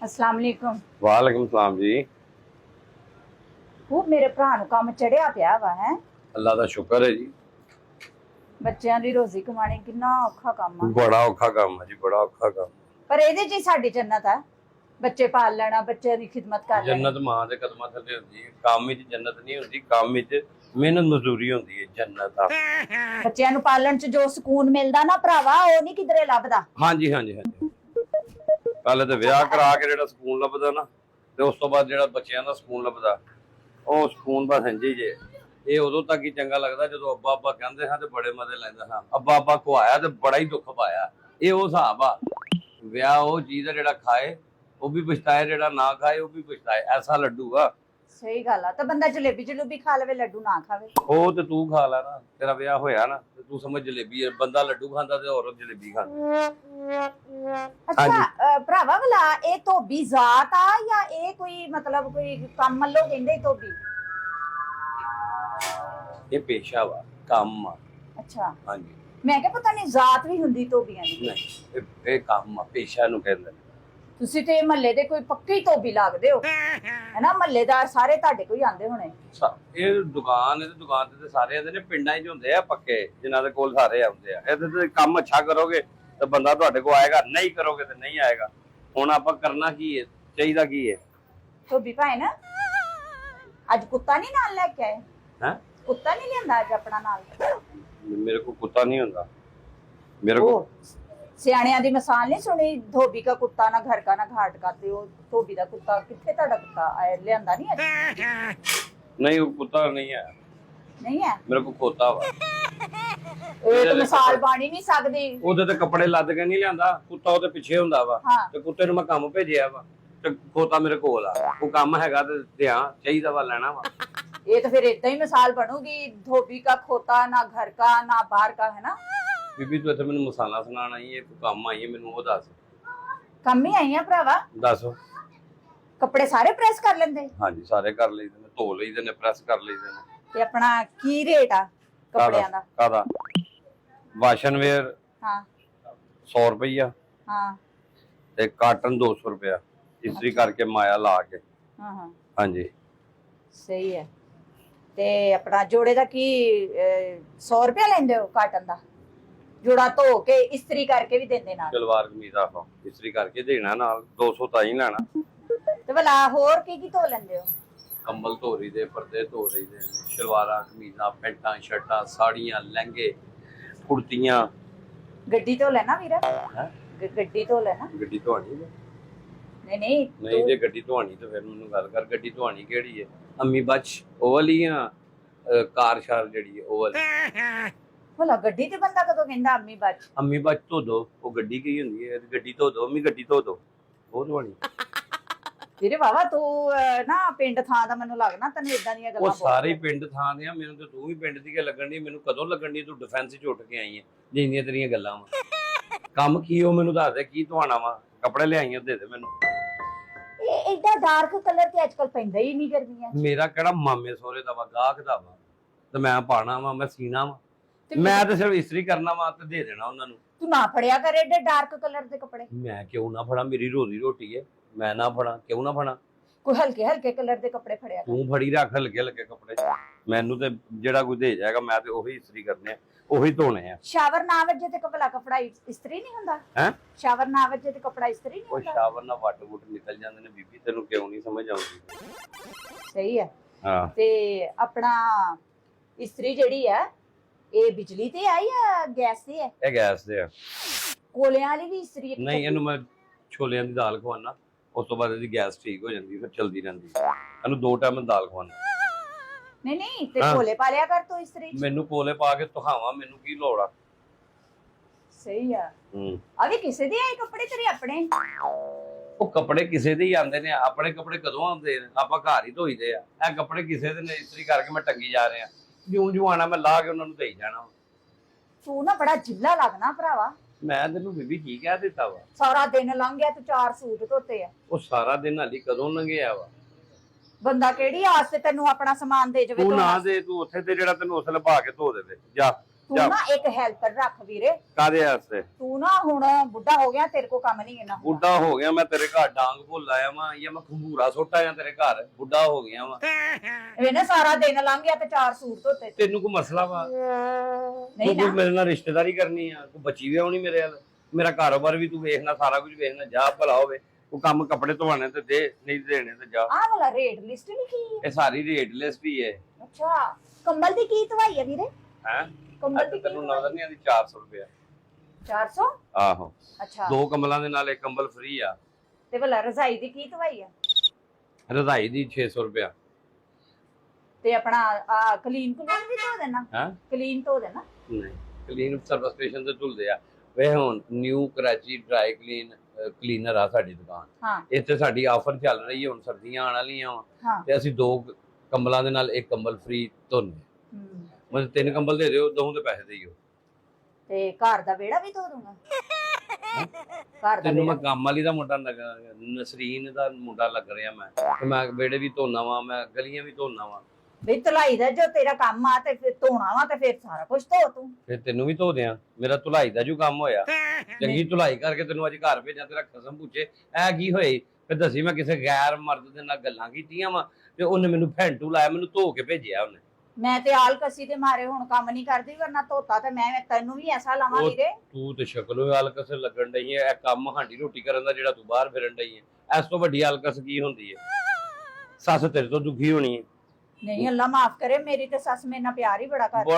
अस्सलाम वालेकुम। वालेकुम सलाम जी। ਉਹ ਮੇਰੇ ਭਰਾ ਨੂੰ ਕੰਮ ਚੜਿਆ ਪਿਆ ਵਾ ਹੈ। अल्लाह का शुक्र है जी। ਬੱਚਿਆਂ ਦੀ ਰੋਜ਼ੀ ਕਮਾਣੀ ਕਿੰਨਾ ਔਖਾ ਕੰਮ ਆ। बड़ा औखा काम है जी, बड़ा औखा काम। ਪਰ ਇਹਦੇ 'ਚ ਹੀ ਸਾਡੀ ਜੰਨਤ ਆ। ਬੱਚੇ ਪਾਲ ਲੈਣਾ, ਬੱਚਿਆਂ ਦੀ ਖਿਦਮਤ ਕਰ ਲੈਣੀ। जन्नत मां दे कदमां थल्ले हुंदी है। काम विच जन्नत नहीं हुंदी, काम विच मेहनत मजदूरी हुंदी है जन्नत आ। ਬੱਚਿਆਂ ਨੂੰ ਪਾਲਣ 'ਚ ਜੋ ਸਕੂਨ ਮਿਲਦਾ ਨਾ ਭਰਾਵਾ, ਉਹ ਨਹੀਂ ਕਿਧਰੇ ਲੱਭਦਾ। हाँ जी हाँ जी हाँ जी। पहले तो विआह करा के जेड़ा सुकून लभदा ना, ते उस तो बाद जेड़ा बच्चियां दा सुकून लभदा, ਉਹ ਸਕੂਨ ਬਸ ਇੰਜੀ ਜੇ। ਇਹ ਉਦੋਂ ਤੱਕ ਹੀ ਚੰਗਾ ਲੱਗਦਾ ਜਦੋਂ ਅੱਬਾ ਅੱਬਾ ਕਹਿੰਦੇ ਹਾਂ ਤੇ ਬੜੇ ਮਜ਼ੇ ਲੈਂਦੇ ਹਾਂ। ਅੱਬਾ ਅੱਬਾ ਖਵਾਇਆ ਤੇ ਬੜਾ ਹੀ ਦੁੱਖ ਪਾਇਆ। ਇਹ ਉਹ ਹਿਸਾਬ ਆ। ਵਿਆਹ ਉਹ ਚੀਜ਼ ਆ ਜਿਹੜਾ ਖਾਏ ਉਹ ਵੀ ਪਛਤਾਏ, ਜਿਹੜਾ ਨਾ ਖਾਏ ਉਹ ਵੀ ਪਛਤਾਏ। ਐਸਾ ਲੱਡੂ ਆ। ਸਹੀ ਗੱਲ ਆ। ਤਾਂ ਬੰਦਾ ਜਲੇਬੀ ਜਲੂਬੀ ਖਾ ਲਵੇ, ਲੱਡੂ ਨਾ ਖਾਵੇ। ਉਹ ਤੇ ਤੂੰ ਖਾ ਲੈ ਨਾ, ਤੇਰਾ ਵਿਆਹ ਹੋਇਆ ਨਾ ਤੇ ਤੂੰ ਸਮਝ ਜਲੇਬੀ ਹੈ। ਬੰਦਾ ਲੱਡੂ ਖਾਂਦਾ ਤੇ ਔਰਤ ਜਲੇਬੀ ਖਾਂਦੀ। ਅੱਛਾ ਭਰਾਵਾ ਭਲਾ ਇਹ ਧੋਬੀ ਜ਼ਾਤ ਆ ਜਾਂ ਇਹ ਕੋਈ ਮਤਲਬ ਕੋਈ ਕੰਮ ਵੱਲੋਂ ਕਹਿੰਦੇ ਧੋਬੀ? ਇਹ ਪੇਸ਼ਾ ਵਾ, ਕੰਮ ਆ। ਅੱਛਾ, ਹਾਂਜੀ। ਮੈਂ ਕਿਹਾ ਪਤਾ ਨਹੀਂ ਜ਼ਾਤ ਵੀ ਹੁੰਦੀ ਧੋਬੀਆਂ ਦੀ। ਨਹੀਂ, ਇਹ ਕੰਮ ਆ, ਪੇਸ਼ਾ ਨੂੰ ਕਹਿੰਦੇ ਨੇ। ਤੁਸੀਂ ਤੇ ਮਹੱਲੇ ਦੇ ਕੋਈ ਪੱਕੇ ਹੀ ਧੋਬੀ ਲੱਗਦੇ ਹੋ ਹੈਨਾ। ਮਹੱਲੇਦਾਰ ਸਾਰੇ ਤੁਹਾਡੇ ਕੋਈ ਆਂਦੇ ਹੋਣੇ। ਇਹ ਦੁਕਾਨ ਤੇ ਦੁਕਾਨ ਤੇ ਸਾਰੇ ਆਉਂਦੇ ਨੇ। ਪਿੰਡਾਂ 'ਚ ਹੁੰਦੇ ਆ ਪੱਕੇ, ਜਿਨ੍ਹਾਂ ਦੇ ਕੋਲ ਸਾਰੇ ਆਉਂਦੇ ਆ। ਇਹਦੇ ਤੇ ਕੰਮ ਅੱਛਾ ਕਰੋਗੇ ਤਾਂ ਬੰਦਾ ਤੁਹਾਡੇ ਕੋਲ ਆਏਗਾ, ਨਹੀਂ ਕਰੋਗੇ ਤੇ ਨਹੀਂ ਆਏਗਾ। ਹੁਣ ਆਪਾਂ ਕਰਨਾ ਕੀ ਹੈ, ਚਾਹੀਦਾ ਕੀ ਹੈ? ਧੋਬੀ ਭਾਈ ਨਾ ਅੱਜ ਕੁੱਤਾ ਨਹੀਂ ਨਾਲ ਲੈ ਕੇ ਆਏ? ਹੈ, ਕੁੱਤਾ ਨਹੀਂ ਲਿਆਂਦਾ ਅੱਜ ਆਪਣਾ ਨਾਲ? ਮੇਰੇ ਕੋਲ ਕੁੱਤਾ ਨਹੀਂ ਹੁੰਦਾ। ਮੇਰੇ ਕੋਲ ਸਿਆਣਿਆਂ ਦੀ ਮਿਸਾਲ ਨਹੀਂ ਸੁਣੀ, ਧੋਬੀ ਦਾ ਕੁੱਤਾ ਨਾ ਘਰ ਕਾ ਨਾ ਘਾਟ ਕਾ। ਤੇ ਉਹ ਧੋਬੀ ਦਾ ਕੁੱਤਾ ਕਿੱਥੇ? ਤੁਹਾਡਾ ਕੁੱਤਾ ਆਇਆ ਲਿਆਂਦਾ ਨਹੀਂ ਅੱਜ? ਨਹੀਂ, ਉਹ ਕੁੱਤਾ ਨਹੀਂ ਹੈ। ਨਹੀਂ ਹੈ? ਮੇਰੇ ਕੋਲ ਖੋਤਾ ਵਾ। ਇਹ ਤਾਂ ਮਿਸਾਲ ਬਾਣੀ ਨਹੀਂ ਸਕਦੀ। ਉਹਦੇ ਤੇ ਕੱਪੜੇ ਲੱਦ ਕੇ ਨਹੀਂ ਲਿਆਂਦਾ। ਕੁੱਤਾ ਉਹਦੇ ਪਿੱਛੇ ਹੁੰਦਾ ਵਾ। ਤੇ ਕੁੱਤੇ ਨੂੰ ਮੈਂ ਕੰਮ ਭੇਜਿਆ ਵਾ ਤੇ ਖੋਤਾ ਮੇਰੇ ਕੋਲ ਆ। ਉਹ ਕੰਮ ਹੈਗਾ ਤੇ ਧਿਆਨ ਚਾਹੀਦਾ ਵਾ, ਲੈਣਾ ਵਾ। ਇਹ ਤਾਂ ਫਿਰ ਇਦਾਂ ਹੀ ਮਿਸਾਲ ਬਣੂਗੀ, ਧੋਬੀ का खोता ना घर का ना बाहर का, है ना? ਬੀਬੀ ਤੂੰ ਇੱਥੇ ਮੈਨੂੰ ਮਸਾਲਾ ਸੁਣਾਉਣ ਆਈ ਹੈ, ਕੋਈ ਕੰਮ ਆਈ ਹੈ? ਮੈਨੂੰ ਉਹ ਦੱਸ। ਕੰਮ ਹੀ ਆਈ ਆ ਭਰਾਵਾ। ਦੱਸ। ਕੱਪੜੇ ਸਾਰੇ ਪ੍ਰੈਸ ਕਰ ਲੈਂਦੇ? ਹਾਂਜੀ, ਸਾਰੇ ਕਰ ਲਈਦੇ ਨੇ, ਧੋ ਲਈਦੇ ਨੇ, ਪ੍ਰੈਸ ਕਰ ਲਈਦੇ ਨੇ। ਤੇ ਆਪਣਾ ਕੀ ਰੇਟ ਆ ਕੱਪੜਿਆਂ ਦਾ? ਕਾਦਾ? ਵਾਸ਼ਨ ਵੇਅਰ ਹਾਂ 100 ਰੁਪਈਆ ਹਾਂ ਤੇ ਕਾਟਨ 200 ਰੁਪਇਆ, ਇਸਤਰੀ ਕਰਕੇ ਮਾਇਆ ਲਾ ਕੇ। ਹਾਂ ਹਾਂ ਹਾਂਜੀ, ਸਹੀ ਹੈ। ਤੇ ਆਪਣਾ ਜੋੜੇ ਦਾ ਕੀ 100 ਰੁਪਇਆ ਲੈਂਦੇ ਹੋ ਕਾਟਨ ਦਾ? ਜੋੜਾ ਧੋ ਕੇ ਇਸਤਰੀ ਕਰਕੇ ਵੀ ਦਿੰਦੇ ਨਾਲ? ਸਲਵਾਰ ਕਮੀਜ਼ ਆਹੋ ਇਸਤਰੀ ਕਰਕੇ ਦੇਣਾ ਨਾਲ, 200 ਤਾਂ ਹੀ ਲੈਣਾ। ਤੇ ਭਲਾ ਹੋਰ ਕੀ ਕੀ ਧੋ ਲੈਂਦੇ ਹੋ? ਕੰਬਲ ਧੋ ਲਈਦੇ, ਪਰਦੇ ਧੋ ਲਈਦੇ ਨੇ, ਸਲਵਾਰਾਂ ਕਮੀਜ਼ਾਂ, ਪੈਂਟਾਂ ਸ਼ਰਟਾਂ, ਸਾੜੀਆਂ, ਲਹਿੰਗੇ, ਕੁੜਤੀਆਂ। ਗੱਡੀ ਧੋ ਲੈਣਾ ਵੀਰ? ਹੈ, ਗੱਡੀ ਧੋ ਲੈਣਾ? ਗੱਡੀ ਧੋਣੀ? ਨਹੀਂ ਜੇ ਗੱਡੀ ਧੋਣੀ ਤਾਂ ਫਿਰ ਮੈਨੂੰ ਗੱਲ ਕਰ। ਗੱਡੀ ਧੋਣੀ ਕਿਹੜੀ ਹੈ? ਅੰਮੀ ਬੱਚ ਉਹ ਵਾਲੀ ਆ, ਕਾਰ ਸ਼ਾਰ ਜਿਹੜੀ ਹੈ ਉਹ ਵਾਲੀ? ਭਲਾ ਗੱਡੀ ਤੇ ਬੰਦਾ ਕਦੋਂ ਕਹਿੰਦਾ ਅੰਮੀ ਬੱਚ? ਅੰਮੀ ਬੱਚ ਧੋ ਦੋ, ਉਹ ਗੱਡੀ ਕੀ ਹੁੰਦੀ ਹੈ? ਗੱਡੀ ਧੋ ਦੋ, ਅੰਮੀ ਗੱਡੀ ਧੋ ਦੋ, ਉਹ ਧੋਣੀ। ਵੀਰੇ ਵਾਵਾ ਤੂੰ ਨਾ ਪਿੰਡ ਥਾਂ ਦਾ ਮੈਨੂੰ ਲੱਗਦਾ ਤੈਨੂੰ ਇਦਾਂ ਦੀਆਂ ਗੱਲਾਂ ਉਹ ਸਾਰੇ ਪਿੰਡ ਥਾਂ ਦੇ ਆ। ਮੈਨੂੰ ਤੇ ਤੂੰ ਵੀ ਪਿੰਡ ਦੀ ਕੇ ਲੱਗਣ ਦੀ। ਮੈਨੂੰ ਕਦੋਂ ਲੱਗਣ ਦੀ ਤੂੰ ਡਿਫੈਂਸ ਚ ਉੱਠ ਕੇ ਆਈ ਹੈ? ਜਿੰਨੀਆਂ ਤੇਰੀਆਂ ਗੱਲਾਂ ਵਾ। ਕੰਮ ਕੀ ਉਹ ਮੈਨੂੰ ਦੱਸ ਦੇ, ਕੀ ਧਵਾਣਾ ਵਾ? ਕੱਪੜੇ ਲਿਆਈਆਂ ਦੇ ਦੇ ਮੈਨੂੰ। ਇਹ ਏਡਾ ਡਾਰਕ ਕਲਰ ਤੇ ਅੱਜਕੱਲ ਪੈਂਦਾ ਹੀ ਨਹੀਂ ਗਰਮੀਆਂ। ਮੇਰਾ ਕਿਹੜਾ ਮਾਮੇ ਸੋਹਰੇ ਦਾ ਵਾ, ਗਾਹਕ ਦਾ ਵਾ, ਤੇ ਮੈਂ ਪਾਣਾ ਵਾ, ਮੈਂ ਸੀਣਾ ਵਾ। ਮੈਂ ਤਾਂ ਸਿਰਫ ਇਸਤਰੀ ਕਰਨਾ ਵਾ ਤੇ ਦੇ ਦੇਣਾ ਉਹਨਾਂ ਨੂੰ। ਤੂੰ ਨਾ ਫੜਿਆ ਕਰ ਏਡੇ ਡਾਰਕ ਕਲਰ ਦੇ ਕੱਪੜੇ। ਮੈਂ ਕਿਉਂ ਨਾ ਫੜਾਂ? ਮੇਰੀ ਰੋਜ਼ੀ ਰੋਟੀ ਹੈ, ਮੈਂ ਨਾ ਫੜਾਂ? ਕਿਉਂ ਨਾ ਫੜਾਂ? ਕੋਈ ਹਲਕੇ ਹਲਕੇ ਕਲਰ ਦੇ ਕੱਪੜੇ ਫੜਿਆ ਕਰ। ਤੂੰ ਫੜੀ ਰੱਖ ਹਲਕੇ ਹਲਕੇ ਕੱਪੜੇ। ਮੈਨੂੰ ਤੇ ਜਿਹੜਾ ਕੋਈ ਦੇ ਜਾਏਗਾ ਮੈਂ ਤੇ ਉਹੀ ਇਸਤਰੀ ਕਰਨੇ ਆ, ਉਹੀ ਧੋਣੇ ਆ। ਸ਼ਾਵਰ ਨਾ ਵੱਜੇ ਤੇ ਕੱਪੜਾ ਇਸਤਰੀ ਨਹੀਂ ਹੁੰਦਾ? ਹੈ, ਸ਼ਾਵਰ ਨਾ ਵੱਜੇ ਤੇ ਕੱਪੜਾ ਇਸਤਰੀ ਨਹੀਂ ਉਹ ਹੁੰਦਾ? ਸ਼ਾਵਰ ਨਾਲ ਵੱਟ ਵੁੱਟ ਨਿਕਲ ਜਾਂਦੇ ਨੇ ਬੀਬੀ, ਤੈਨੂੰ ਕਿਉਂ ਨਹੀਂ ਸਮਝ ਆਉਂਦੀ? ਸਹੀ ਹੈ। ਹਾਂ, ਤੇ ਆਪਣਾ ਇਸਤਰੀ ਜਿਹੜੀ ਹੈ ਇਹ ਬਿਜਲੀ ਤੇ ਆ ਜਾਂ ਗੈਸ ਤੇ ਹੈ? ਇਹ ਗੈਸ ਦੇ ਆ। ਕੋਲਿਆਂ ਵਾਲੀ ਵੀ ਇਸਤਰੀ? ਨਹੀਂ, ਇਹਨੂੰ ਮੈਂ ਛੋਲਿਆਂ ਦੀ ਦਾਲ ਖਵਾਉਣਾ, ਉਸ ਤੋਂ ਬਾਅਦ ਇਹਦੀ ਗੈਸ ਠੀਕ ਹੋ ਜਾਂਦੀ, ਫਿਰ ਚਲਦੀ ਰਹਿੰਦੀ। ਇਹਨੂੰ 2 ਟਾਈਮ ਦਾਲ ਖਵਾਉਣਾ। ਨਹੀਂ ਤੇ ਕੋਲੇ ਪਾ ਲਿਆ ਕਰ ਤੂੰ ਇਸਤਰੀ। ਮੈਨੂੰ ਕੋਲੇ ਪਾ ਕੇ ਧੁਖਾਵਾਂ, ਮੈਨੂੰ ਕੀ ਲੋੜ ਆ? ਸਹੀ ਆ। ਆ ਵੀ ਕਿਸੇ ਦੇ ਆਏ ਕੱਪੜੇ ਤੇਰੇ ਆਪਣੇ? ਉਹ ਕੱਪੜੇ ਕਿਸੇ ਦੇ ਹੀ ਆਉਂਦੇ ਨੇ, ਆਪਣੇ ਕੱਪੜੇ ਕਦੋਂ ਆਉਂਦੇ ਨੇ? ਆਪਾਂ ਘਰ ਹੀ ਧੋਈਦੇ ਆ। ਇਹ ਕੱਪੜੇ ਕਿਸੇ ਦੇ ਨੇ, ਇਸਤਰੀ ਕਰਕੇ ਮੈਂ ਟੰਗੀ ਜਾ ਰਿਹਾ। ਜਿਉਂ ਆਣਾ ਮੈਂ ਲਾ ਕੇ ਉਹਨਾਂ ਨੂੰ ਦੇਈ ਜਾਣਾ। ਤੂੰ ਨਾ ਬੜਾ ਜਿੱਲਾ ਲੱਗਣਾ ਭਰਾਵਾ। ਮੈਂ ਤੈਨੂੰ ਬੀਬੀ ਕੀ ਕਹਿ ਦਿੱਤਾ ਵਾ? ਸਾਰਾ ਦਿਨ ਲੰਘ ਗਿਆ ਤੂੰ 4 ਸੂਟ ਧੋਤੇ ਆ। ਉਹ ਸਾਰਾ ਦਿਨ ਹਾਲੀ ਕਦੋਂ ਲੰਘਿਆ ਵਾ? ਬੰਦਾ ਕਿਹੜੀ ਆਸ ਤੇ ਤੈਨੂੰ ਆਪਣਾ ਸਮਾਨ ਦੇ ਜਾਵੇ? ਤੂੰ ਨਾ ਦੇ, ਤੂੰ ਉੱਥੇ ਤੇ ਜਿਹੜਾ ਤੈਨੂੰ ਉਸ ਲਪਾ ਕੇ ਧੋ ਦੇਵੇ। ਜਾ ਤੂੰ ਨਾ ਇੱਕ ਹੈਲਪਰ ਰੱਖ ਵੀਰੇ। ਕਾਦੇ ਵਾਸਤੇ? ਤੂੰ ਨਾ ਹੁਣ ਬੁੱਢਾ ਹੋ ਗਿਆ, ਤੇਰੇ ਕੋ ਕੰਮ ਨਹੀਂ ਇੰਨਾ। ਬੁੱਢਾ ਹੋ ਗਿਆ ਮੈਂ ਤੇਰੇ ਘਰ ਡਾਂਗ ਭੁੱਲ ਆਇਆ ਵਾਂ ਜਾਂ ਮੈਂ ਖੰਗੂਰਾ ਸੁੱਟ ਆਇਆ ਤੇਰੇ ਘਰ? ਬੁੱਢਾ ਹੋ ਗਿਆ ਵਾਂ। ਇਹਨੇ ਸਾਰਾ ਦਿਨ ਲੰਘ ਗਿਆ ਤੇ 4 ਸੂਟ ਧੋਤੇ। ਤੈਨੂੰ ਕੋਈ ਮਸਲਾ ਵਾ? ਨਹੀਂ ਤੂੰ ਨਾ ਮੇਰੇ ਨਾਲ ਰਿਸ਼ਤੇਦਾਰੀ ਕਰਨੀ ਆ? ਤੂੰ ਬੱਚੀ ਵੀ ਆਉਣੀ ਮੇਰੇ ਨਾਲ? ਮੇਰਾ ਕਾਰੋਬਾਰ ਵੀ ਤੂੰ ਵੇਖਣਾ, ਸਾਰਾ ਕੁਝ ਵੇਖਣਾ। ਜਾ ਭਲਾ ਹੋਵੇ ਉਹ ਕੰਮ ਕੱਪੜੇ ਧਵਾਣੇ ਤੇ ਦੇ, ਨਹੀਂ ਦੇਣੇ ਤੇ ਜਾ। ਆਹ ਵਾਲਾ ਰੇਟ ਲਿਸਟ ਲਿਖੀ ਹੈ? ਇਹ ਸਾਰੀ ਰੇਟ ਲਿਸਟ ਹੀ ਹੈ। ਅੱਛਾ, ਕੰਬਲ ਦੀ ਕੀ ਧਵਾਈ ਹੈ ਵੀਰੇ? ਹੈ ਕੰਬਲ ਦੀ ਤੈਨੂੰ ਨਜ਼ਰ ਨਹੀਂ ਆਉਂਦੀ? 400 ਰੁਪਇਆ। 400? ਆਹੋ, ਅੱਛਾ। 2 ਕੰਬਲਾਂ ਦੇ ਨਾਲ ਇੱਕ ਕੰਬਲ ਫ੍ਰੀ ਆ। ਤੇ ਭਲਾ ਰਜ਼ਾਈ ਦੀ ਕੀ ਧਵਾਈ ਹੈ? ਰਜ਼ਾਈ ਦੀ 600 ਰੁਪਇਆ। ਤੇ ਆਪਣਾ ਆ ਕਲੀਨ ਵੀ ਧੋ ਦੇਣਾ? ਹੈ ਕਲੀਨ ਧੋ ਦੇਣਾ? ਨਹੀਂ, ਕਲੀਨ ਸਰਵਿਸ ਸਟੇਸ਼ਨ ਤੇ ਧੁਲਦੇ ਆ। ਵੇ ਹੁਣ ਨਿਊ ਕਰਾਚੀ ਡਰਾਈ ਕਲੀਨਰ ਆ ਸਾਡੀ ਦੁਕਾਨ। ਹਾਂ। ਇੱਥੇ ਸਾਡੀ ਆਫਰ ਚੱਲ ਰਹੀ ਹੈ, ਹੁਣ ਸਰਦੀਆਂ ਆਉਣ ਵਾਲੀਆਂ ਵਾ ਹਾਂ। ਤੇ ਅਸੀਂ 2 ਕੰਬਲਾਂ ਦੇ ਨਾਲ ਇੱਕ ਕੰਬਲ ਫ੍ਰੀ ਧੋਨੇ। ਮਤਲਬ 3 ਕੰਬਲ ਦੇ ਦਿਓ, 2 ਦੇ ਪੈਸੇ ਦੇਈਓ। ਤੇ ਘਰ ਦਾ ਵਿਹੜਾ ਵੀ ਧੋ ਦੂੰਗਾ? ਘਰ ਦਾ ਤੈਨੂੰ ਮੈਂ ਵਿਹੜਾ? ਕੰਮ ਵਾਲੀ ਦਾ ਮੁੰਡਾ ਲੱਗਾ, ਨਸਰੀਨ ਦਾ ਮੁੰਡਾ ਲੱਗ ਰਿਹਾ ਮੈਂ। ਤੇ ਮੈਂ ਵਿਹੜੇ ਵੀ ਧੋਣਾ ਵਾ, ਮੈਂ ਗਲੀਆਂ ਵੀ ਧੋਣਾ ਵਾ। ਬਈ ਧੁਲਾਈ ਦਾ ਜੋ ਤੇਰਾ ਕੰਮ ਆ ਤੇ ਫਿਰ ਧੋਣਾ ਵਾ ਤੇ ਫਿਰ ਸਾਰਾ ਕੁਝ ਧੋ ਤੂੰ। ਫਿਰ ਤੈਨੂੰ ਵੀ ਧੋ ਦਿਆਂ। ਮੇਰਾ ਧੁਲਾਈ ਦਾ ਜੋ ਕੰਮ ਹੋਇਆ, ਚੰਗੀ ਧੁਲਾਈ ਕਰਕੇ ਤੈਨੂੰ ਅੱਜ ਘਰ ਭੇਜਾਂ। ਤੇਰਾ ਖਸਮ ਪੁੱਛੇ ਐ ਕੀ ਹੋਈ? ਫਿਰ ਦੱਸੀ ਮੈਂ ਕਿਸੇ ਗੈਰ ਮਰਦ ਦੇ ਨਾਲ ਗੱਲਾਂ ਕੀਤੀਆਂ ਵਾ ਤੇ ਉਹਨੇ ਮੈਨੂੰ ਫੈਂਟੂ ਲਾਇਆ, ਮੈਨੂੰ ਧੋ ਕੇ ਭੇਜਿਆ ਉਹਨੇ। ਮੈਂ ਤੇ ਆਲਕਸੀ ਦੇ ਮਾਰੇ ਹੁਣ ਕੰਮ ਨਹੀਂ ਕਰਦੀ, ਵਰਨਾ ਧੋਤਾ ਤੇ ਮੈਂ ਤੈਨੂੰ ਵੀ ਐਸਾ ਲਾਵਾਂ ਵੀਰੇ। ਤੂੰ ਤੇ ਸ਼ਕਲੋਂ ਆਲਕਸ ਲੱਗਣ ਡਈ ਐ। ਇਹ ਕੰਮ ਹਾਂਡੀ ਰੋਟੀ ਕਰਨ ਦਾ ਜਿਹੜਾ ਤੂੰ ਬਾਹਰ ਫਿਰਨ ਡਈ ਐ, ਇਸ ਤੋਂ ਵੱਡੀ ਆਲਕਸ ਕੀ ਹੁੰਦੀ ਐ? ਸੱਸ ਤੇਰੇ ਤੋਂ ਦੁਖੀ ਹੋਣੀ ਐ। ਨਹੀਂ ਅੱਲਾ ਮਾਫ ਕਰੇ, ਮੇਰੀ ਤੇ ਸੱਸ ਮੇਰੇ ਨਾਲ ਪਿਆਰ ਹੀ ਬੜਾ ਕਰਦੀ।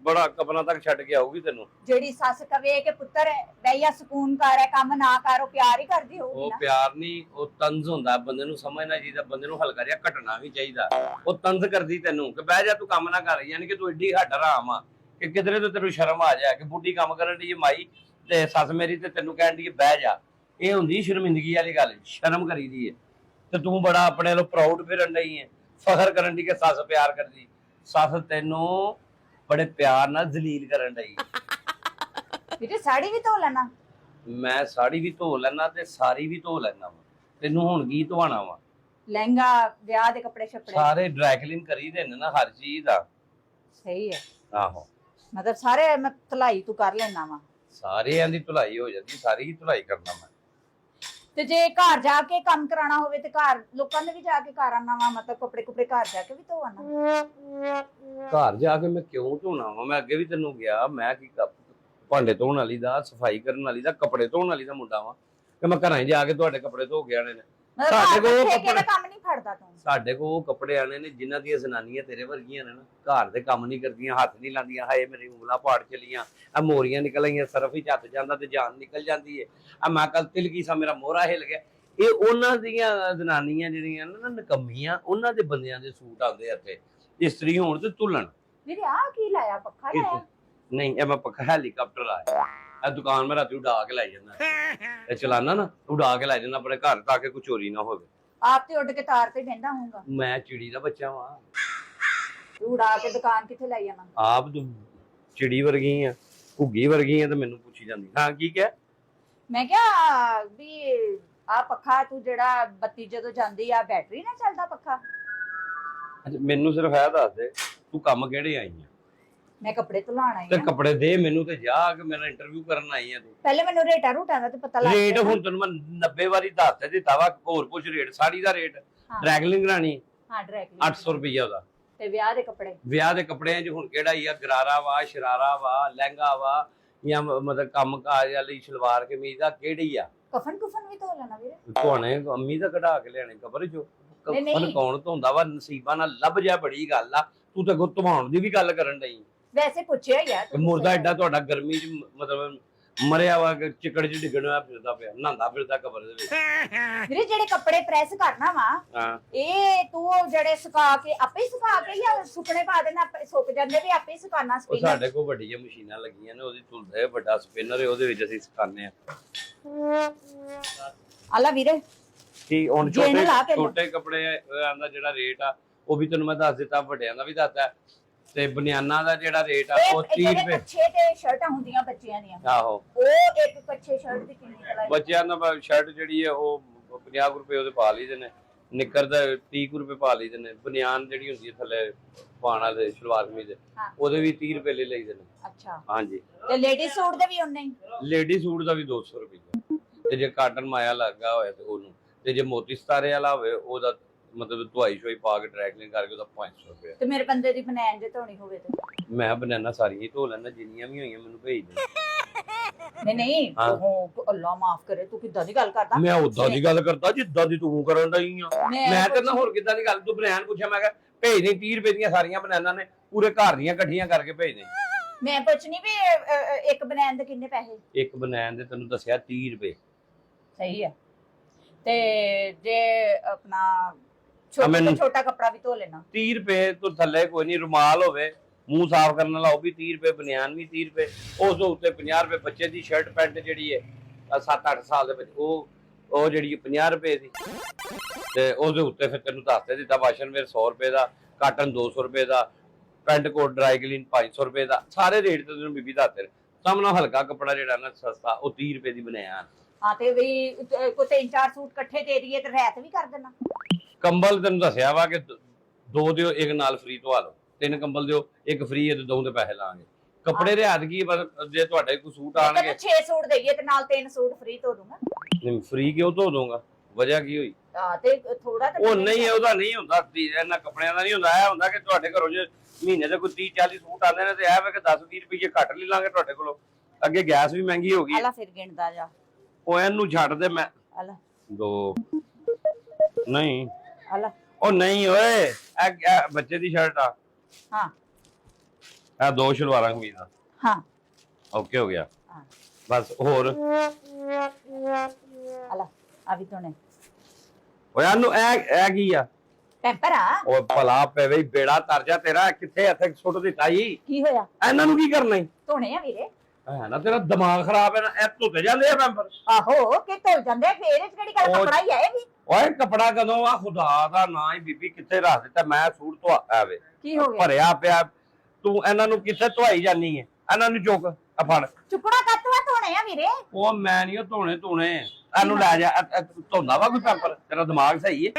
ਬੜਾ ਕਪਨਾ ਤੱਕ ਛੱਡ ਕੇ ਆਊਗੀ ਤੈਨੂੰ। ਜਿਹੜੀ ਸੱਸ ਕਵੇ ਕਿ ਪੁੱਤਰ ਬਈਆ ਸਕੂਨ ਕਰ, ਹੈ ਕੰਮ ਨਾ ਕਰ, ਉਹ ਪਿਆਰ ਹੀ ਕਰਦੀ ਹੋਊਗੀ ਉਹ ਨਾ। ਪਿਆਰ ਨਹੀਂ, ਉਹ ਤੰਜ਼ ਹੁੰਦਾ। ਬੰਦੇ ਨੂੰ ਸਮਝਣਾ ਚਾਹੀਦਾ, ਬੰਦੇ ਨੂੰ ਹਲਕਾ ਜਿਹਾ ਘਟਣਾ ਵੀ ਚਾਹੀਦਾ। ਉਹ ਤੰਜ਼ ਕਰਦੀ ਤੈਨੂੰ ਕਿ ਬਹਿ ਜਾ ਤੂੰ ਕੰਮ ਨਾ ਕਰ, ਯਾਨੀ ਕਿ ਤੂੰ ਏਡੀ ਹੱਡ ਹਰਾਮ ਆ ਕਿ ਕਿਧਰੇ ਤੋਂ ਤੈਨੂੰ ਸ਼ਰਮ ਆ ਜਾਏ ਕਿ ਬੁੱਢੀ ਕੰਮ ਕਰਨ ਦੀ ਮਾਈ ਤੇ ਸੱਸ ਮੇਰੀ ਤੇ ਤੈਨੂੰ ਕਹਿਣ ਦੀ ਬਹਿ ਜਾ। ਇਹ ਹੁੰਦੀ ਸ਼ਰਮਿੰਦਗੀ ਵਾਲੀ ਗੱਲ, ਸ਼ਰਮ ਕਰੀਦੀ ਹੈ। ਤੇ ਤੂੰ ਬੜਾ ਆਪਣੇ ਵੱਲੋਂ ਪ੍ਰਾਊਡ ਫਿਰਨ ਡਈ ਹੈ, ਫਖਰ ਕਰਨ ਦੀ ਕਿ ਸੱਸ ਪਿਆਰ ਕਰਦੀ। ਸੱਸ ਤੈਨੂੰ ਬੜੇ ਪਿਆਰ ਨਾਲ ਜ਼ਲੀਲ ਕਰਨ ਡਈ। ਵੀਰੇ ਸਾੜੀ ਵੀ ਧੋ ਲੈਣਾ? ਮੈਂ ਸਾੜੀ ਵੀ ਧੋ ਲੈਣਾ ਤੇ ਸਾਰੀ ਵੀ ਧੋ ਲੈਣਾ ਵਾ। ਤੈਨੂੰ ਹੁਣ ਕੀ ਧਵਾਣਾ ਵਾ? ਲਹਿੰਗਾ, ਵਿਆਹ ਦੇ ਕੱਪੜੇ ਛੱਪੜੇ ਸਾਰੇ ਡਰਾਈ ਕਲੀਨ ਕਰੀ ਦੇਣੇ ਨਾ ਹਰ ਚੀਜ਼ ਦਾ। ਸਹੀ ਹੈ। ਆਹੋ, ਮਤਲਬ ਸਾਰੇ ਮੈਂ ਧੁਲਾਈ ਤੂੰ ਕਰ ਲੈਣਾ ਵਾ? ਸਾਰਿਆਂ ਦੀ ਧੁਲਾਈ ਹੋ ਜਾਂਦੀ, ਸਾਰੀ ਹੀ ਧੁਲਾਈ ਕਰਨਾ ਮੈਂ। ਤੇ ਜੇ ਘਰ ਜਾ ਕੇ ਕੰਮ ਕਰਾਉਣਾ ਹੋਵੇ ਤੇ ਘਰ ਲੋਕਾਂ ਦੇ ਵੀ ਜਾ ਕੇ ਕਰ ਆਣਾ ਵਾ? ਮਤਲਬ ਕੱਪੜੇ ਕੁਪੜੇ ਘਰ ਜਾ ਕੇ ਵੀ ਧੋਣਾ? ਘਰ ਜਾ ਕੇ ਮੈਂ ਕਿਉਂ ਧੋਣਾ ਵਾ? ਮੈਂ ਅੱਗੇ ਵੀ ਤੈਨੂੰ ਗਿਆ, ਮੈਂ ਕੀ ਭਾਂਡੇ ਧੋਣ ਵਾਲੀ ਦਾ, ਸਫਾਈ ਕਰਨ ਵਾਲੀ ਦਾ, ਕੱਪੜੇ ਧੋਣ ਵਾਲੀ ਦਾ ਮੁੰਡਾ ਵਾ ਕਿ ਮੈਂ ਘਰਾਂ ਜਾ ਕੇ ਤੁਹਾਡੇ ਕੱਪੜੇ ਧੋ ਕੇ ਆਣੇ ਨੇ? ਸਾਡੇ ਕੋਲ ਠੇਕੇ ਦਾ ਕੰਮ ਨਹੀਂ ਫੜਦਾ ਤੂੰ? ਸਾਡੇ ਕੋਲ ਉਹ ਕੱਪੜੇ ਆਣੇ ਨੇ ਜਿਨ੍ਹਾਂ ਦੀਆਂ ਜ਼ਨਾਨੀਆਂ ਤੇਰੇ ਵਰਗੀਆਂ ਨੇ ਨਾ, ਘਰ ਦੇ ਕੰਮ ਨਹੀਂ ਕਰਦੀਆਂ, ਹੱਥ ਨਹੀਂ ਲਾਉਂਦੀਆਂ। ਹਾਏ ਮੇਰੀ ਉਂਗਲਾਂ ਪਾੜ ਚਲੀਆਂ, ਆ ਮੋਰੀਆਂ ਨਿਕਲ ਆਈਆਂ, ਸਰਫ ਹੀ ਝੱਤ ਜਾਂਦਾ ਤੇ ਜਾਨ ਨਿਕਲ ਜਾਂਦੀ ਹੈ। ਆ ਮੈਂ ਕੱਲ ਤਿਲਕੀ ਸਾ, ਮੇਰਾ ਮੋਹਰਾ ਹਿੱਲ ਗਿਆ। ਇਹ ਉਹਨਾਂ ਦੀਆਂ ਜ਼ਨਾਨੀਆਂ ਜਿਹੜੀਆਂ ਨਾ ਨਕੰਮੀਆਂ, ਉਹਨਾਂ ਦੇ ਬੰਦਿਆਂ ਦੇ ਸੂਟ ਆਉਂਦੇ ਇੱਥੇ ਇਸਤਰੀ ਹੋਣ ਤੇ ਤੁਲਣ। ਵੀਰੇ ਆ ਕੀ ਲਾਇਆ? ਪੱਖਾ ਲਾਇਆ? ਨਹੀਂ, ਇਹ ਮੈਂ ਪੱਖਾ ਹੈਲੀਕਾਪਟਰ ਆਇਆ। ਇਹ ਦੁਕਾਨ ਮੈਂ ਰਾਤੀ ਉਡਾ ਕੇ ਲੈ ਜਾਂਦਾ, ਇਹ ਚਲਾਨਾ ਨਾ ਉਡਾ ਕੇ ਲੈ ਜਾਂਦਾ ਆਪਣੇ ਘਰ ਤਾਂ ਕਿ ਕੋਈ ਚੋਰੀ ਨਾ ਹੋਵੇ। ਆਪ ਤੇ ਉੱਡ ਕੇ ਤਾਰ ਤੇ ਬਹਿੰਦਾ ਹੋਊਗਾ। ਮੈਂ ਚਿੜੀ ਦਾ ਬੱਚਾ ਵਾਂ। ਤੂੰ ਉਡਾ ਕੇ ਦੁਕਾਨ ਕਿੱਥੇ ਲੈ ਜਾਣਾ? ਆਪ ਤੂੰ ਚਿੜੀ ਵਰਗੀ ਆ, ਘੁੱਗੀ ਵਰਗੀ ਆ ਤੇ ਮੈਨੂੰ ਪੁੱਛੀ ਜਾਂਦੀ। ਹਾਂ ਕੀ ਕਿਹਾ? ਮੈਂ ਕਿਹਾ ਵੀ ਆ ਪੱਖਾ ਤੂੰ ਜਿਹੜਾ ਬੱਤੀ ਜਦੋਂ ਜਾਂਦੀ ਆ ਬੈਟਰੀ ਨਾਲ ਚੱਲਦਾ ਪੱਖਾ? ਅੱਛਾ, ਮੈਨੂੰ ਸਿਰਫ ਇਹ ਦੱਸ ਦੇ ਤੂੰ ਕੰਮ ਕਿਹੜੇ ਆਈ ਆ? ਮੈਂ ਕੱਪੜੇ ਧੁਲਾਣ ਆਈ ਤੇ ਆ। ਕੱਪੜੇ ਦੇ ਮੈਨੂੰ ਤੇ ਜਾ ਕੇ ਮੇਰਾ ਇੰਟਰਵਿਊ ਕਰਨ ਆਈ ਆ ਤੂੰ। ਪਹਿਲੇ ਮੈਨੂੰ ਰੇਟਾਂ ਰੂਟਾਂ ਦਾ ਤੇ ਪਤਾ ਲੱਗ ਰੇਟ ਗਿਆ। ਹੁਣ ਤੈਨੂੰ ਮੈਂ 90 ਵਾਰੀ ਦੱਸ ਤੇ ਦਿੱਤਾ ਵਾ। ਹੋਰ ਪੁੱਛ ਰੇਟ। ਸਾੜੀ ਦਾ ਰੇਟ ਡਰੈਗਲਿੰਗ ਕਰਾਣੀ ਹਾਂ ਡਾਇਰੈਕਟਲੀ 800 ਰੁਪਈਆ ਉਹਦਾ। ਤੇ ਵਿਆਹ ਦੇ ਕੱਪੜੇ? ਵਿਆਹ ਦੇ ਕੱਪੜਿਆਂ 'ਚ ਹੁਣ ਕਿਹੜਾ ਹੀ ਆ? ਗਰਾਰਾ ਵਾ, ਸ਼ਰਾਰਾ ਵਾ, ਲਹਿੰਗਾ ਵਾ, ਜਾਂ ਮਤਲਬ ਕੰਮ ਕਾਜ ਵਾਲੀ ਸਲਵਾਰ ਕਮੀਜ਼ ਦਾ ਕਿਹੜੀ ਆ? ਕਫਨ ਕੁਫਨ ਵੀ ਧੋ ਲੈਣਾ ਵੀਰੇ? ਧੋਣੇ ਅੰਮੀ ਦਾ ਕਢਾ ਕੇ ਲਿਆਣੇ ਕਬਰ ਚੋਂ। ਨਹੀਂ, ਕਫਨ ਨਹੀਂ। ਕੌਣ ਧੋਂਦਾ ਵਾ? ਨਸੀਬਾਂ ਨਾਲ ਲੱਭ ਜਾ, ਬੜੀ ਗੱਲ ਆ। ਤੂੰ ਤਾਂ ਅੱਗੋਂ ਧਵਾਉਣ ਦੀ ਵੀ ਗੱਲ ਕਰਨ ਡਈ। ਵੈਸੇ ਪੁੱਛਿਆ ਹੀ ਆ ਤੇ ਮੁਰਦਾ ਐਡਾ ਤੁਹਾਡਾ ਗਰਮੀ 'ਚ ਮਤਲਬ ਮਰਿਆ ਵਾ ਕਿ ਚਿੱਕੜ 'ਚ ਡਿੱਗਣ ਹੋਇਆ ਫਿਰਦਾ ਪਿਆ, ਨਹਾਉਂਦਾ ਫਿਰਦਾ ਕਬਰ ਦੇ ਵਿੱਚ। ਵੀਰੇ ਜਿਹੜੇ ਕੱਪੜੇ ਪ੍ਰੈਸ ਕਰਨਾ ਵਾ, ਹਾਂ, ਇਹ ਤੂੰ ਜਿਹੜੇ ਸੁਕਾ ਕੇ ਆਪੇ ਹੀ ਸੁਕਾ ਕੇ ਜਾਂ ਸੁੱਕਣੇ ਪਾ ਦੇਣਾ? ਆਪੇ ਸੁੱਕ ਜਾਂਦੇ ਵੀ ਆਪੇ ਹੀ ਸੁਕਾਣਾ? ਉਹ ਸਪਿਨਰ ਸਾਡੇ ਕੋਲ ਵੱਡੀਆਂ ਮਸ਼ੀਨਾਂ ਲੱਗੀਆਂ ਨੇ, ਉਹਦੀ ਧੁਲਦਾ ਹੈ, ਵੱਡਾ ਸਪਿਨਰ ਹੈ, ਉਹਦੇ ਵਿੱਚ ਅਸੀਂ ਸੁਕਾਉਂਦੇ ਆ। ਆਲਾ ਵੀਰੇ ਕੀ ਹੁਣ ਜੇ ਇਹਨੂੰ ਲਾ ਕੇ ਛੋਟੇ ਕੱਪੜੇ ਦਾ ਜਿਹੜਾ ਰੇਟ ਆ ਉਹ ਵੀ ਤੈਨੂੰ ਮੈਂ ਦੱਸ ਦਿੱਤਾ, ਵੱਡਿਆਂ ਦਾ ਵੀ ਦੱਸਦਾ। ਤੇ ਬਨਿਆਨਾਂ ਦਾ ਜਿਹੜਾ ਰੇਟ ਆ ਉਹ 30 ਜਿਹੜੇ ਰੁਪਏ। ਕੱਛੇ ਤੇ ਸ਼ਰਟਾਂ ਹੁੰਦੀਆਂ ਬੱਚਿਆਂ ਦੀਆਂ, ਆਹੋ, ਉਹ ਇੱਕ ਕੱਛੇ ਸ਼ਰਟ ਦੀ ਕਿੰਨੀ ਕਲਾਈ? ਬੱਚਿਆਂ ਦਾ ਸ਼ਰਟ ਜਿਹੜੀ ਹੈ ਉਹ 50 ਰੁਪਏ ਉਹਦੇ ਪਾ ਲਈਦੇ ਨੇ, ਨਿੱਕਰ ਦਾ 30 ਰੁਪਏ ਪਾ ਲਈਦੇ ਨੇ, ਬਨਿਆਨ ਜਿਹੜੀ ਹੁੰਦੀ ਹੈ ਥੱਲੇ ਪਾਉਣ ਵਾਲੇ ਸਲਵਾਰ ਕਮੀਜ਼ ਹਾਂ। ਉਹਦੇ ਵੀ 30 ਰੁਪਏ ਲੈ ਲਈਦੇ ਨੇ। ਅੱਛਾ ਹਾਂਜੀ ਤੇ ਲੇਡੀ ਸੂਟ ਦੇ ਵੀ ਉਨੇ ਹੀ? ਲੇਡੀ ਸੂਟ ਦਾ ਵੀ 200 ਰੁਪਏ ਤੇ ਜੇ ਕਾਟਨ ਮਾਇਆ ਲੱਗਾ ਹੋਇਆ ਤੇ ਉਹਨੂੰ, ਤੇ ਜੇ ਮੋਤੀ ਸਤਾਰੇ ਵਾਲਾ ਹੋਵੇ ਉਹਦਾ ਮਤਲਬ ਧੁਆਈ ਸ਼ੋਈ ਪਾ ਕੇ ਡਰਾਈ ਕਲੀਨ ਕਰਕੇ ਉਹਦਾ 500 ਰੁਪਏ। ਤੇ ਮੇਰੇ ਬੰਦੇ ਦੀ ਬਨੈਣ ਜੇ ਧੋਣੀ ਹੋਵੇ ਤੇ ਮੈਂ ਬਨਾਨਾ ਸਾਰੀਆਂ ਹੀ ਧੋ ਲੈਣਾ, ਜਿੰਨੀਆਂ ਵੀ ਹੋਈਆਂ ਮੈਨੂੰ ਭੇਜ ਦੇ। ਨਹੀਂ ਉਹ ਅੱਲਾ ਮਾਫ ਕਰੇ, ਤੂੰ ਕਿੱਦਾਂ ਦੀ ਗੱਲ ਕਰਦਾ? ਮੈਂ ਉਦਾਂ ਦੀ ਗੱਲ ਕਰਦਾ ਜਿੱਦਾਂ ਦੀ ਤੂੰ ਕਰਨ ਡਈ ਆ। ਮੈਂ ਕਹਿੰਦਾ ਹੋਰ ਕਿੱਦਾਂ ਦੀ ਗੱਲ? ਤੂੰ ਬਨਾਨ ਪੁੱਛਿਆ, ਮੈਂ ਕਿਹਾ ਭੇਜ ਦੇ 30 ਰੁਪਏ ਦੀਆਂ ਸਾਰੀਆਂ ਬਨਾਨਾਂ ਨੇ, ਪੂਰੇ ਘਰ ਦੀਆਂ ਇਕੱਠੀਆਂ ਕਰਕੇ ਭੇਜ ਦੇ। ਮੈਂ ਪੁੱਛਣੀ ਵੀ ਇੱਕ ਬਨੈਣ ਦੇ ਕਿੰਨੇ ਪੈਸੇ? ਇੱਕ ਬਨਾਨ ਦੇ ਤੈਨੂੰ ਦੱਸਿਆ 30 ਰੁਪਏ। ਸਹੀ ਹੈ। ਤੇ ਜੇ ਆਪਣਾ ਛੋਟਾ ਤੋਂ ਛੋਟਾ ਕੱਪੜਾ ਵੀ ਧੋ ਲੈਣਾ 30 ਰੁਪਏ ਤੋਂ ਥੱਲੇ ਕੋਈ ਨਹੀਂ। ਰੁਮਾਲ ਹੋਵੇ ਮੂੰਹ ਸਾਫ਼ ਕਰਨ ਵਾਲਾ ਉਹ ਵੀ 30 ਰੁਪਏ, ਬਨਿਆਨ ਵੀ 30 ਰੁਪਏ, ਉਸ ਤੋਂ ਉੱਤੇ 50 ਰੁਪਏ। ਬੱਚੇ ਦੀ ਸ਼ਰਟ ਪੈਂਟ ਜਿਹੜੀ ਹੈ 7-8 ਸਾਲ ਦੇ ਵਿੱਚ ਉਹ ਜਿਹੜੀ 50 ਰੁਪਏ ਦੀ, ਤੇ ਉਹਦੇ ਉੱਤੇ ਫਿਰ ਤੈਨੂੰ ਦੱਸ ਦਿੱਤਾ ਵਾਸ਼ਨ ਵੇਅਰ 100 ਰੁਪਏ ਦਾ, ਕਾਟਨ 200 ਰੁਪਏ ਦਾ, ਪੈਂਟ ਕੋਟ ਡਰਾਈ ਕਲੀਨ 500 ਰੁਪਏ ਦਾ। ਸਾਰੇ ਰੇਟ ਤੇ ਤੈਨੂੰ ਬੀਬੀ ਦੱਸਦੇ ਨੇ। ਸਭ ਨਾਲੋਂ ਹਲਕਾ ਕੱਪੜਾ ਜਿਹੜਾ ਨਾ ਸਸਤਾ ਉਹ 30 ਰੁਪਏ ਦੀ ਬਨਿਆਨ। ਹਾਂ ਤੇ ਵੀ ਕੋਈ 3-4 ਸੂਟ ਇਕੱਠੇ ਦੇ ਦਈਏ ਤੇ ਰਹਿਤ ਵੀ ਕਰ ਦੇਣਾ। ਕੰਬਲ ਤੈਨੂੰ ਦੱਸਿਆ ਵਾ ਕਿ 2 ਦਿਓ, ਇੱਕ ਨਾਲ ਫ੍ਰੀ ਧਵਾ ਲਓ। 3 ਕੰਬਲ ਦਿਓ, ਇੱਕ ਫ੍ਰੀ ਹੈ ਤੇ 2 ਦੇ ਪੈਸੇ ਲਾਂਗੇ। ਕੱਪੜੇ ਰਿਆਤ ਕੀ ਬਸ, ਜੇ ਤੁਹਾਡੇ ਕੋਈ ਸੂਟ ਆਣਗੇ 6 ਸੂਟ ਦਈਏ ਤੇ ਨਾਲ 3 ਸੂਟ ਫ੍ਰੀ ਧੋ ਦੂੰਗਾ। ਨਹੀਂ ਫ੍ਰੀ ਕਿਉਂ ਧੋ ਦੂੰਗਾ? ਵਜ੍ਹਾ ਕੀ ਹੋਈ? ਹਾਂ ਤੇ ਥੋੜਾ ਤਾਂ ਉਹ ਨਹੀਂ, ਉਹਦਾ ਨਹੀਂ ਹੁੰਦਾ, ਇਹਨਾਂ ਕੱਪੜਿਆਂ ਦਾ ਨਹੀਂ ਹੁੰਦਾ। ਇਹ ਹੁੰਦਾ ਕਿ ਤੁਹਾਡੇ ਘਰੋਂ ਜੇ ਮਹੀਨੇ ਦੇ ਕੋਈ 30-40 ਸੂਟ ਆਉਂਦੇ ਨੇ ਤੇ ਇਹ ਵੇ ਕਿ 10-20 ਰੁਪਏ ਘੱਟ ਲੈ ਲਾਂਗੇ ਤੁਹਾਡੇ ਕੋਲੋਂ। ਅੱਗੇ ਗੈਸ ਵੀ ਮਹਿੰਗੀ ਹੋ ਗਈ। ਆਲਾ ਫਿਰ ਗਿਣਦਾ ਜਾ। ਉਹ ਇਹਨੂੰ ਛੱਡ ਦੇ। ਮੈਂ ਆਲਾ 2 ਨਹੀਂ, ਆਲਾ ਉਹ ਨਹੀਂ ਓਏ, ਇਹ ਬੱਚੇ ਦੀ ਸ਼ਰਟ ਆ। ਹਾਂ ਇਹ 2 ਸ਼ਲਵਾਰਾਂ ਕਮੀਜ਼ ਦਾ। ਹਾਂ ਓਕੇ ਹੋ ਗਿਆ। ਹਾਂ ਬਸ ਹੋਰ ਆਲਾ ਆ ਵੀ ਤੋਨੇ। ਓਏ ਇਹਨੂੰ ਇਹ ਕੀ ਆ? ਪੈਂਪਰ ਆ। ਓਏ ਭਲਾ ਪਵੇ ਬੇੜਾ ਤਰ ਜਾ ਤੇਰਾ। ਕਿੱਥੇ ਇੱਥੇ ਸੁੱਟ ਦਿੱਤਾ ਈ? ਕੀ ਹੋਇਆ? ਇਹਨਾਂ ਨੂੰ ਕੀ ਕਰਨਾ ਈ? ਧੋਣੇ ਆ ਵੀਰੇ। ਹੈ ਨਾ ਤੇਰਾ ਦਿਮਾਗ ਖਰਾਬ ਹੈ ਨਾ। ਇਹ ਧੁੱਤੇ ਜਾਂਦੇ ਆ ਪੈਂਪਰ। ਆਹੋ ਕਿ ਧੁੱਲ ਜਾਂਦੇ ਫੇਰ ਇਹ ਕਿਹੜੀ ਗੱਲ? ਕੱਪੜਾ ਹੀ ਹੈ ਵੀ। ਓਏ ਕੱਪੜਾ ਕਦੋਂ ਆ? ਖੁਦਾ ਦਾ ਨਾਂ ਹੀ ਬੀਬੀ ਕਿੱਥੇ ਰੱਖ ਦਿੱਤਾ? ਮੈਂ ਸੂਟ ਧਵਾ ਆਵੇ ਕੀ ਹੋ ਗਿਆ? ਭਰਿਆ ਪਿਆ। ਤੂੰ ਇਹਨਾਂ ਨੂੰ ਕਿੱਥੇ ਧਵਾਈ ਜਾਨੀ ਹੈ? ਇਹਨਾਂ ਨੂੰ ਚੁੱਕ ਆ ਫੜ। ਚੁੱਕਣਾ ਕੱਟਵਾ ਧੋਣੇ ਆ ਵੀਰੇ। ਉਹ ਮੈਂ ਨਹੀਂ ਧੋਣੇ ਇਹਨੂੰ ਲੈ ਜਾ। ਧੋਂਦਾ ਵਾ ਕੋਈ ਪੈਂਪਰ? ਤੇਰਾ ਦਿਮਾਗ ਸਹੀ ਹੈ?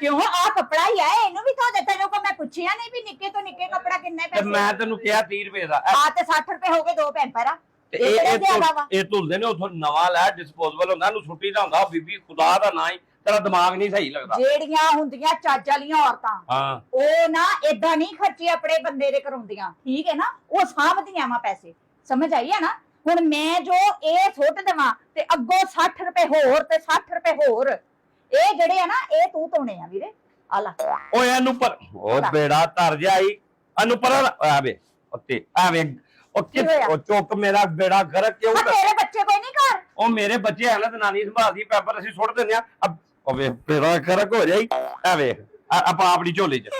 ਕਿਉਂ? ਆ ਕੱਪੜਾ ਹੀ ਹੈ, ਇਹਨੂੰ ਵੀ ਧੋ ਦੇ। ਤੈਨੂੰ ਕੋ ਮੈਂ ਪੁੱਛਿਆ ਨਹੀਂ ਵੀ ਨਿੱਕੇ ਤੋਂ ਨਿੱਕੇ ਕੱਪੜਾ ਕਿੰਨੇ ਤੇ ਪੈਸੇ? ਮੈਂ ਤੈਨੂੰ ਕਿਹਾ 30 ਰੁਪਏ ਦਾ। ਆ ਤੇ 60 ਰੁਪਏ ਹੋ ਗਏ 2 ਪੈਂਪਰ ਆ। ਤੇ ਇਹ ਧੁਲਦੇ ਨੇ ਉਥੋਂ ਨਵਾਂ ਲੈ, ਡਿਸਪੋਜ਼ੇਬਲ ਹੁੰਦਾ, ਇਹਨੂੰ ਸੁੱਟੀ ਦਾ ਹੁੰਦਾ। ਬੀਬੀ ਖੁਦਾ ਦਾ ਨਾਂ ਹੀ, ਤੇਰਾ ਦਿਮਾਗ ਨਹੀਂ ਸਹੀ ਲੱਗਦਾ। ਜਿਹੜੀਆਂ ਹੁੰਦੀਆਂ ਚੱਜ ਵਾਲੀਆਂ ਔਰਤਾਂ, ਹਾਂ, ਉਹ ਨਾ ਏਦਾਂ ਨਹੀਂ ਖਰਚੇ ਆਪਣੇ ਬੰਦੇ ਦੇ ਕਰਾਉਂਦੀਆਂ, ਠੀਕ ਹੈ ਨਾ? ਉਹ ਸਾਂਭਦੀਆਂ ਵਾ ਪੈਸੇ। ਸਮਝ ਆਈ ਹੈ ਨਾ? ਹੁਣ ਮੈਂ ਜੋ ਇਹ ਸੁੱਟ ਦੇਵਾਂ ਤੇ ਅੱਗੋਂ 60 ਰੁਪਏ ਹੋਰ ਤੇ 60 ਰੁਪਏ ਹੋਰ, ਇਹ ਜਿਹੜੇ ਆ ਨਾ ਇਹ ਤੂੰ ਧੋਣੇ ਆ ਵੀਰੇ। ਆ ਲੈ ਓਏ ਇਹਨੂੰ ਪਰ ਉਹ ਬੇੜਾ ਤਰ ਜਾਈ। ਇਹਨੂੰ ਪਰ ਆਵੇ ਉੱਤੇ ਆਵੇ। ਉਹ ਚੁੱਕ ਮੇਰਾ ਬੇੜਾ ਗਰਕ ਕਿਉਂ? ਤੇਰੇ ਬੱਚੇ ਕੋਈ ਨਹੀਂ ਘਰ? ਉਹ ਮੇਰੇ ਬੱਚੇ ਹੈ ਨਾ, ਤੇ ਨਾਨੀ ਸੰਭਾਲਦੀ। ਪੈਪਰ ਅਸੀਂ ਸੁੱਟ ਦਿੰਦੇ ਆ। ਉਹ ਵੇ ਬੇੜਾ ਗਰਕ ਹੋ ਜਾਈ। ਆ ਵੇਖ ਆਪਾਂ ਆਪਣੀ ਝੋਲੀ 'ਚ।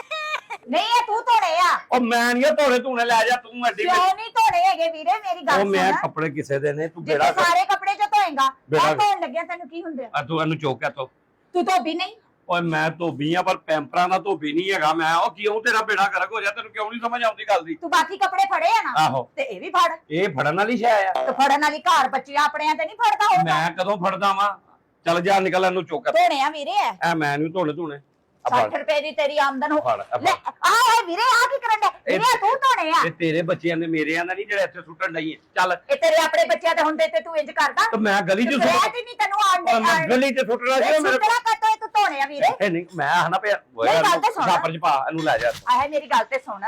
ਨਹੀਂ ਇਹ ਤੂੰ ਧੋਣੇ ਆ। ਉਹ ਮੈਂ ਨਹੀਂ ਧੋਣੇ ਲੈ ਜਾ ਤੂੰ। ਐਡੀ ਕਿਉਂ ਨਹੀਂ ਧੋਣੇ ਹੈਗੇ ਵੀਰੇ? ਮੇਰੀ ਗੱਲ ਸੁਣ। ਉਹ ਮੈਂ ਕੱਪੜੇ ਕਿਸੇ ਦੇ ਨੇ। ਤੂੰ ਬੇੜਾ ਸਾਰੇ ਕੱਪੜੇ ਜੋ ਧੋਏਗਾ ਆ ਧੋਣ ਲੱਗਿਆ ਤੈਨੂੰ ਕੀ ਹੁੰਦੇ ਆ? ਤੂੰ ਇਹਨੂੰ ਚੁੱਕ ਤੂੰ ਧੋਬੀ ਨਹੀਂ? ਓਏ ਮੈਂ ਧੋਬੀ ਆ ਪਰ ਪੈਂਪਰਾਂ ਦਾ ਧੋਬੀ ਨਹੀਂ ਹੈਗਾ ਮੈਂ। ਉਹ ਕਿਉਂ ਤੇਰਾ ਬੇੜਾ ਗਰਕ ਹੋ ਜਾ? ਤੈਨੂੰ ਕਿਉਂ ਨਹੀਂ ਸਮਝ ਆਉਂਦੀ ਗੱਲ ਦੀ? ਤੂੰ ਬਾਕੀ ਕੱਪੜੇ ਫੜੇ ਆ ਨਾ? ਆਹੋ। ਤੇ ਇਹ ਵੀ ਫੜ। ਇਹ ਫੜਨ ਵਾਲੀ ਸ਼ੈ ਆ? ਤੇ ਫੜਨ ਵਾਲੀ ਘਰ ਬੱਚਿਆਂ ਆਪਣਿਆਂ ਤੇ ਨਹੀਂ ਫੜਦਾ ਹੋਊਗਾ? ਮੈਂ ਕਦੋਂ ਫੜਦਾ ਵਾਂ? ਚੱਲ ਜਾ ਨਿਕਲ ਇਹਨੂੰ ਚੁੱਕ। ਧੋਣੇ ਆ ਵੀਰੇ। ਐ ਮੈਂ ਨਹੀਂ ਧੋਣੇ 60 ਰੁਪਏ ਦੀ ਤੇਰੀ ਆਮਦਨ ਹੋ। ਫੜ ਲੈ ਆ ਵੀਰੇ ਆ ਕੀ ਕਰਨ ਦੇ? ਵੀਰੇ ਤੂੰ ਧੋਣੇ ਆ। ਇਹ ਤੇਰੇ ਬੱਚਿਆਂ ਦੇ ਮੇਰੇ ਆਂਦਾ ਨਹੀਂ ਜਿਹੜੇ ਇੱਥੇ ਸੁੱਟਣ ਡਈ। ਚੱਲ ਇਹ ਤੇਰੇ ਆਪਣੇ ਬੱਚਿਆਂ ਦੇ ਹੁੰਦੇ ਤੇ ਤੂੰ ਇੰਜ ਕਰਦਾ? ਤੇ ਮੈਂ ਗਲੀ 'ਚ ਸੁੱਟ ਨਹੀਂ ਤੈਨੂੰ ਆਂਡੇ ਮੈਂ ਗਲੀ 'ਚ ਸੁੱਟਣਾ ਸੀ ਮੇਰੇ। ਤੇਰਾ ਕੱਟੋ ਤੂੰ ਧੋਣੇ ਆ ਵੀਰੇ। ਇਹ ਨਹੀਂ ਮੈਂ ਹਨਾ ਪਿਆ ਛਾਪਰ 'ਚ ਪਾ ਇਹਨੂੰ ਲੈ ਜਾ। ਆਹ ਮੇਰੀ ਗੱਲ ਤੇ ਸੁਣ।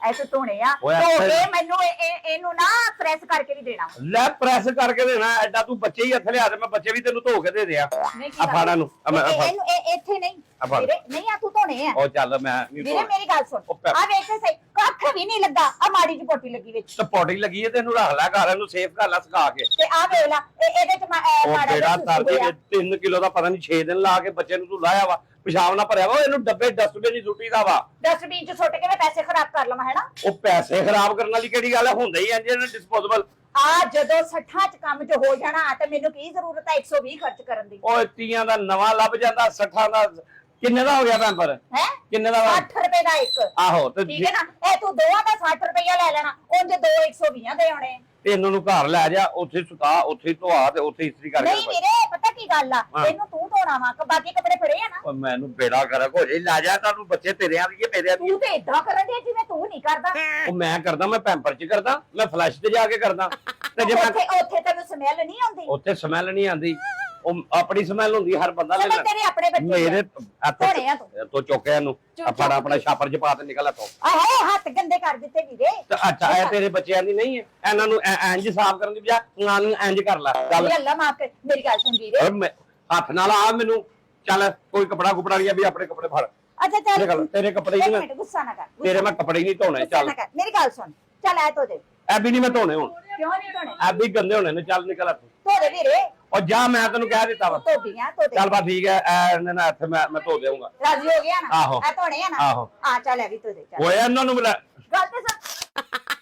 ਐਸੇ ਧੋਣੇ ਆ ਧੋ ਕੇ ਮੈਨੂੰ ਇਹਨੂੰ ਨਾ ਪ੍ਰੈਸ ਕਰਕੇ ਵੀ ਦੇਣਾ। ਲੈ ਪ੍ਰੈਸ ਕਰਕੇ ਦੇਣਾ? ਐਡਾ ਤੂੰ ਬੱਚੇ ਹੀ ਹੱਥ ਲਿਆ ਦੇ। ਮੈਂ ਬੱਚੇ ਵੀ ਤੈਨੂੰ ਧੋ ਕੇ ਦੇ ਦਿਆਂ। ਆ ਫਾੜਾ ਨੂੰ ਇਹਨੂੰ ਇੱਥੇ ਨਹੀਂ ਵੀਰੇ। ਨਹੀਂ ਆ ਤੂੰ ਧੋਣੇ ਆ। ਉਹ ਚੱਲ ਮੈਂ ਵੀਰੇ ਮੇਰੀ ਗੱਲ ਸੁਣ। ਆ ਵੇਖ ਸਹੀ ਕੱਖ ਵੀ ਨਹੀਂ ਲੱਗਾ। ਆ ਮਾੜੀ ਜਿਹੀ ਪੋਟੀ ਲੱਗੀ ਵਿੱਚ। ਤੇ ਪੌੜੀ ਲੱਗੀ ਹੈ ਤੈਨੂੰ ਰੱਖ ਲੈ ਘਰ। ਇਹਨੂੰ ਸੇਫ ਕਰ ਲੈ ਸੁਕਾ ਕੇ। ਤੇ ਆ ਵੇਖ ਲੈ ਇਹਦੇ ਚ ਉਹ ਬੇੜਾ ਤਰ ਜੀ 3 ਕਿਲੋ ਦਾ ਪਤਾ ਨਹੀਂ 6 ਦਿਨ ਲਾ ਕੇ ਬੱਚੇ ਨੂੰ ਤੂੰ ਲਾਇਆ ਵਾ। ਪਿਸ਼ਾਬ ਨਾ ਭਰਿਆ ਵਾ। ਇਹਨੂੰ ਡੱਬੇ ਡਸਟਬਿਨ ਹੀ ਸੁੱਟੀ ਦਾ ਵਾ। ਡਸਟਬਿਨ ਚ ਸੁੱਟ ਕੇ ਮੈਂ ਪੈਸੇ ਖਰਾਬ ਕਰ ਲਵਾਂ ਹੈ ਨਾ? ਉਹ ਪੈਸੇ ਖਰਾਬ ਕਰਨ ਵਾਲੀ ਕਿਹੜੀ ਗੱਲ ਹੈ? ਹੁੰਦਾ ਹੀ ਇੰਜ ਡਿਸਪੋਜ਼ੇਬਲ। ਆ ਜਦੋਂ 60 ਚ ਕੰਮ ਚ ਹੋ ਜਾਣਾ ਤੇ ਮੈਨੂੰ ਕੀ ਜ਼ਰੂਰਤ ਹੈ 120 ਖਰਚ ਕਰਨ ਦੀ? ਓਏ ਤੀਆਂ ਦਾ ਨਵਾਂ ਲੱਭ ਜਾਂਦਾ। 60 ਦਾ ਕਿੰਨੇ ਦਾ ਹੋ ਗਿਆ ਪੈਂਪਰ? ਹੈ ਕਿੰਨੇ ਦਾ? 60 ਰੁਪਏ ਦਾ ਇੱਕ। ਆਹੋ ਤੇ ਠੀਕ ਹੈ ਨਾ? ਇਹ ਤੂੰ ਦੋਵਾਂ ਦਾ 60 ਰੁਪਇਆ ਲੈ ਲੈਣਾ। ਉਂਝ 2 120 ਦੇ ਆਉਣੇ। ਤੇ ਇਹਨਾਂ ਨੂੰ ਘਰ ਲੈ ਜਾ। ਉੱਥੇ ਸੁਕਾ, ਉੱਥੇ ਧਵਾ ਤੇ ਉੱਥੇ ਇਸਤਰੀ ਕਰਕੇ ਨਹੀਂ ਵੀਰੇ ਪਤਾ ਕੀ ਗੱਲ ਆ ਹਾਂ। ਇਹਨੂੰ ਤੂੰ ਧੋਣਾ ਵਾ ਬਾਕੀ ਕੱਪੜੇ ਫੜੇ ਆ ਨਾ ਉਹ ਮੈਨੂੰ ਬੇੜਾ ਗਰਕ ਹੋ ਜੇ ਲੈ ਜਾ ਤੁਹਾਨੂੰ ਬੱਚੇ ਤੇਰੇ ਆ ਵੀ ਮੇਰੇ ਆ ਵੀ ਤੂੰ ਤੇ ਏਦਾਂ ਕਰਨ ਦੇ ਜਿਵੇਂ ਤੂੰ ਨਹੀਂ ਕਰਦਾ ਉਹ ਮੈਂ ਕਰਦਾ ਮੈਂ ਪੈਂਪਰ ਚ ਕਰਦਾ ਮੈਂ ਫਲੈਸ਼ ਤੇ ਜਾ ਕੇ ਕਰਦਾ ਤੇ ਜੇ ਮੈਂ ਉੱਥੇ ਤੈਨੂੰ ਸਮੈਲ ਨਹੀਂ ਆਉਂਦੀ ਉੱਥੇ ਸਮੈਲ ਨਹੀਂ ਆਂਦੀ ਉਹ ਆਪਣੀ ਸਮੈਲ ਹੁੰਦੀ ਹਰ ਬੰਦਾ ਚਲੋ ਲੈਂਦਾ ਤੇਰੇ ਆਪਣੇ ਬੱਚੇ ਮੇਰੇ ਧੋਣੇ ਆ ਤੂੰ। ਤੂੰ ਚੁੱਕਿਆ ਇਹਨੂੰ ਆਪਣਾ ਆਪਣਾ ਛਾਪਰ ਚ ਪਾ ਤੇ ਨਿਕਲ ਆਤੋ ਆਹੇ ਹੱਥ ਗੰਦੇ ਕਰ ਦਿੱਤੇ ਵੀਰੇ ਤੇ ਅੱਛਾ ਇਹ ਤੇਰੇ ਬੱਚਿਆਂ ਦੀ ਨਹੀਂ ਹੈ ਇਹਨਾਂ ਨੂੰ ਇੰਜ ਸਾਫ਼ ਕਰਨ ਦੀ ਬਜਾ ਨਾਂ ਨੂੰ ਇੰਜ ਕਰ ਲੈ ਚੱਲ ਇਹ ਅੱਲਾ ਮਾਫ ਕਰ ਮੇਰੀ ਗੱਲ ਸੁਣ ਵੀਰੇ ਓਏ ਹੱਥ ਨਾਲ ਆ ਮੈਨੂੰ ਚੱਲ ਕੋਈ ਕਪੜਾ ਕੁਪੜਾ ਨਹੀਂ ਆ ਵੀ ਆਪਣੇ ਕੱਪੜੇ ਫੜ ਅੱਛਾ ਚੱਲ ਤੇਰੇ ਕੱਪੜੇ ਇੱਕ ਨਹੀਂ ਮਿੰਟ ਗੁੱਸਾ ਨਾ ਕਰ ਤੇਰੇ ਮੈਂ ਕੱਪੜੇ ਨਹੀਂ ਧੋਣੇ ਗੁੱਸਾ ਚੱਲ ਨਾ ਕਰ ਮੇਰੀ ਗੱਲ ਸੁਣ ਚੱਲ ਐ ਧੋ ਦੇ ਐ ਵੀ ਨਹੀਂ ਮੈਂ ਧੋਣੇ ਹੁਣ ਕਿਉਂ ਨਹੀਂ ਧੋਣੇ ਐ ਵੀ ਗੰਦੇ ਹੋਣੇ ਨੇ ਚੱਲ ਨਿਕਲ ਇੱਥੋਂ ਧੋ ਦੇ ਵੀਰੇ ਉਹ ਜਾ ਮੈਂ ਤੈਨੂੰ ਕਹਿ ਦਿੱਤਾ ਵਾ ਧੋਬੀਆਂ ਧੋ ਦੇ ਚੱਲ ਬਾ ਠੀਕ ਹੈ ਇਹਨਾਂ ਨਾਲ ਇੱਥੇ ਮੈਂ ਧੋ ਦੇਵਾਂਗਾ ਰਾਜੀ ਹੋ ਗਿਆ ਨਾ ਆਹੋ। ਐ ਧੋਣੇ ਆ ਨਾ ਆਹੋ। ਆ ਚੱਲ ਐ ਵੀ ਧੋ ਦੇ ਚੱਲ ਓਏ ਇਹਨਾਂ ਨੂੰ ਮਿਲਾ ਗੱਲ ਤੇ ਸੱਚ